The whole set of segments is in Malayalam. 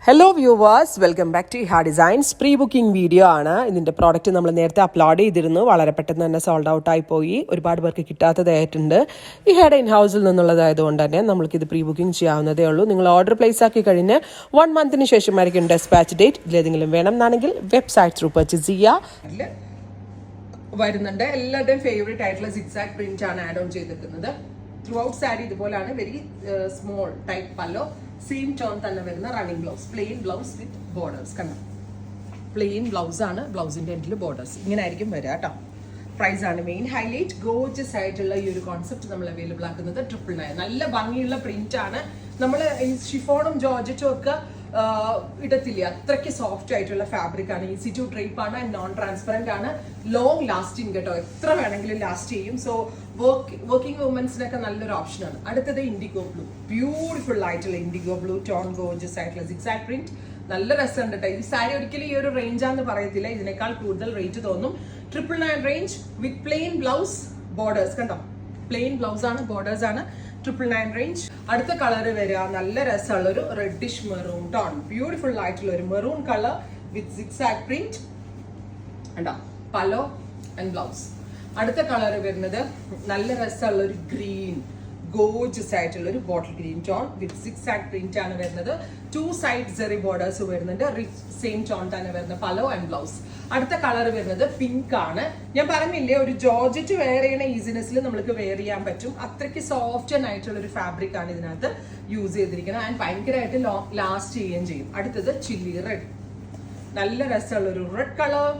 Hello viewers, welcome back to Eha designs. Pre booking video ആണ്. ഇതിൻ്റെ പ്രോഡക്റ്റ് നമ്മൾ നേരത്തെ അപ്ലോഡ് ചെയ്തിരുന്നു. വളരെ പെട്ടെന്ന് തന്നെ സോൾഡ് ഔട്ട് ആയി പോയി. ഒരുപാട് പേർക്ക് കിട്ടാത്തതായിട്ടുണ്ട്. ഇഹയുടെ ഇൻ ഹൗസിൽ നിന്നുള്ളതായതുകൊണ്ട് തന്നെ നമ്മൾക്കിത് പ്രീ ബുക്കിംഗ് ചെയ്യാവുന്നതേ ഉള്ളൂ. നിങ്ങൾ ഓർഡർ പ്ലേസ് ആക്കി കഴിഞ്ഞ് 1 മന്തിന് ശേഷമായിരിക്കും ഡെസ്പാച്ച് ഡേറ്റ്. ഇതിലേതെങ്കിലും വേണം എന്നാണെങ്കിൽ വെബ്സൈറ്റ് ത്രൂ പർച്ചേസ് ചെയ്യുക. വരുന്നുണ്ട്. എല്ലാവരുടെയും ഫേവറേറ്റ് ആയിട്ടുള്ള സിക്സാക് പ്രിന്റ് ആണ് ആഡ് ഓൺ ചെയ്തിരിക്കുന്നത്. ത്രൂ ഔട്ട് സാരി ഇതുപോലാണ്. Very small type pallu, same tone തന്നെ വരുന്ന running blouse, plain blouse with borders. കണ്ടോ, പ്ലെയിൻ ബ്ലൗസ് ആണ്, ബ്ലൗസിന്റെ എൻഡിൽ ബോർഡേഴ്സ് ഇങ്ങനെ ആയിരിക്കും വരിക കേട്ടോ. പ്രൈസ് ആണ് മെയിൻ ഹൈലൈറ്റ്. ഗോർജിയസ് ആയിട്ടുള്ള ഈ ഒരു കോൺസെപ്റ്റ് നമ്മൾ അവൈലബിൾ ആക്കുന്നത് 999. നല്ല ഭംഗിയുള്ള പ്രിന്റ് ആണ്. നമ്മൾ ഈ ഷിഫോണും ജോർജറ്റും ഒക്കെ ഇടത്തില്ല, അത്രയ്ക്ക് സോഫ്റ്റ് ആയിട്ടുള്ള ഫാബ്രിക് ആണ്. ഈസി ടു ഡ്രേപ്പ് ആണ്, നോൺ ട്രാൻസ്പെറന്റ് ആണ്, ലോങ് ലാസ്റ്റിംഗ് കേട്ടോ, എത്ര വേണമെങ്കിലും ലാസ്റ്റ് ചെയ്യും. സോ വർക്കിംഗ് വുമൻസിനൊക്കെ നല്ലൊരു ഓപ്ഷനാണ്. അടുത്തത് ഇൻഡിഗോ ബ്ലൂ, ബ്യൂട്ടിഫുൾ ആയിട്ടുള്ള ഇൻഡിഗോ ബ്ലൂ ടോൺ, ഗോർജിയസ് ആയിട്ടുള്ള സിക്സാക് പ്രിന്റ്. നല്ല രസമുണ്ട് കേട്ടോ. ഈ സാരി ഒരിക്കലും ഈ ഒരു റേഞ്ചാന്ന് പറയത്തില്ല, ഇതിനേക്കാൾ കൂടുതൽ റേറ്റ് തോന്നും. 999 റേഞ്ച് വിത്ത് പ്ലെയിൻ ബ്ലൗസ്, ബോർഡേഴ്സ്. കണ്ടോ, പ്ലെയിൻ ബ്ലൗസ് ആണ്, ബോർഡേഴ്സ് ആണ്. 999 റേഞ്ച്. അടുത്ത കളർ വരിക നല്ല രസമുള്ള ഒരു റെഡിഷ് മെറൂൺ ടോൺ, ബ്യൂട്ടിഫുൾ ആയിട്ടുള്ള ഒരു maroon colour with zigzag print. കണ്ടോ, പലോ ആൻഡ് ബ്ലൗസ്. അടുത്ത കളർ വരുന്നത് നല്ല രസമുള്ള ഒരു ഗ്രീൻ, ഗോർജിയസ് ആയിട്ടുള്ള ഒരു ബോട്ടിൽ ഗ്രീൻ ടോൺ വിത്ത് സിക്സാക് പ്രിന്റ് ആണ് വരുന്നത്. 2 സൈഡ് സെറി ബോർഡേഴ്സ് വരുന്നുണ്ട്. സെയിം ടോൺ തന്നെ വരുന്ന പലോ ആൻഡ് ബ്ലൗസ്. അടുത്ത കളർ വരുന്നത് പിങ്ക് ആണ്. ഞാൻ പറഞ്ഞില്ലേ, ഒരു ജോർജറ്റ് വെയർ ചെയ്യുന്ന ഈസിനെസ്സിൽ നമുക്ക് വെയർ ചെയ്യാൻ പറ്റും. അത്രയ്ക്ക് സോഫ്റ്റ് ആയിട്ടുള്ള ഒരു ഫാബ്രിക് ആണ് ഇതിനകത്ത് യൂസ് ചെയ്തിരിക്കുന്നത്. ആൻഡ് ഭയങ്കരമായിട്ട് ലാസ്റ്റ് ചെയ്യുകയും ചെയ്യും. അടുത്തത് ചില്ലി റെഡ്, നല്ല രസമുള്ള ഒരു red colour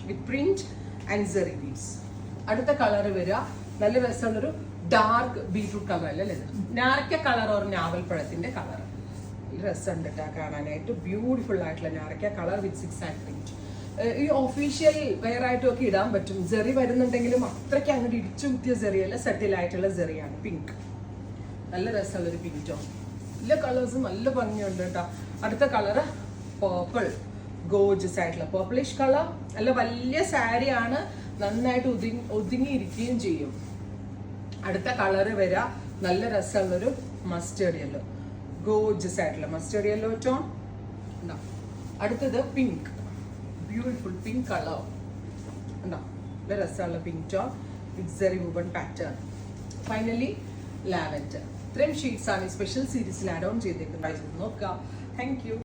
with print and zari beads. അടുത്ത കളർ വരിക നല്ല രസമുള്ളൊരു ഡാർക്ക് ബീറ്റ്റൂട്ട് കളർ അല്ലേ, നാരക്ക കളർ ഓർ ഞാവൽപ്പഴത്തിന്റെ കളർ. രസമുണ്ട് കേട്ടോ കാണാനായിട്ട്. ബ്യൂട്ടിഫുൾ ആയിട്ടുള്ള നാരക്ക കളർ വിത്ത് സിക്സാക് പ്രിന്റ്. ഈ ഒഫീഷ്യൽ വെയർ ആയിട്ടും ഒക്കെ ഇടാൻ പറ്റും. ജെറി വരുന്നുണ്ടെങ്കിലും അത്രയ്ക്ക് അങ്ങോട്ട് ഇടിച്ചു കുത്തിയ ജെറിയല്ല, സെറ്റിൽ ആയിട്ടുള്ള ജെറിയാണ്. പിങ്ക്, നല്ല രസമുള്ളൊരു പിങ്ക് ടോൺ. എല്ലാ കളേഴ്സും നല്ല ഭംഗിയുണ്ട് കേട്ടോ. അടുത്ത കളറ് പേർപ്പിൾ, ഗോർജിയസ് ആയിട്ടുള്ള പേർപ്പിളിഷ് കളർ. നല്ല വലിയ സാരിയാണ്, നന്നായിട്ട് ഒതുങ്ങിയിരിക്കുകയും ചെയ്യും. അടുത്ത കളറ് വരാ നല്ല രസമുള്ളൊരു മസ്റ്റേർഡ് യെല്ലോ, ഗോർജിയസ് ആയിട്ടുള്ള മസ്റ്റേർഡ് യെല്ലോ ടോൺ. അടുത്തത് പിങ്ക്, ബ്യൂട്ടിഫുൾ പിങ്ക് കളർ. ഉണ്ടോ, നല്ല രസമുള്ള pink tone with zari woven pattern. Finally lavender. ഇത്രയും ഷീറ്റ്സ് ആണ് ഈ സ്പെഷ്യൽ സീരീസിൽ ആഡ് ഓൺ ചെയ്തേക്കുന്നത്. നോക്കാം. Thank U.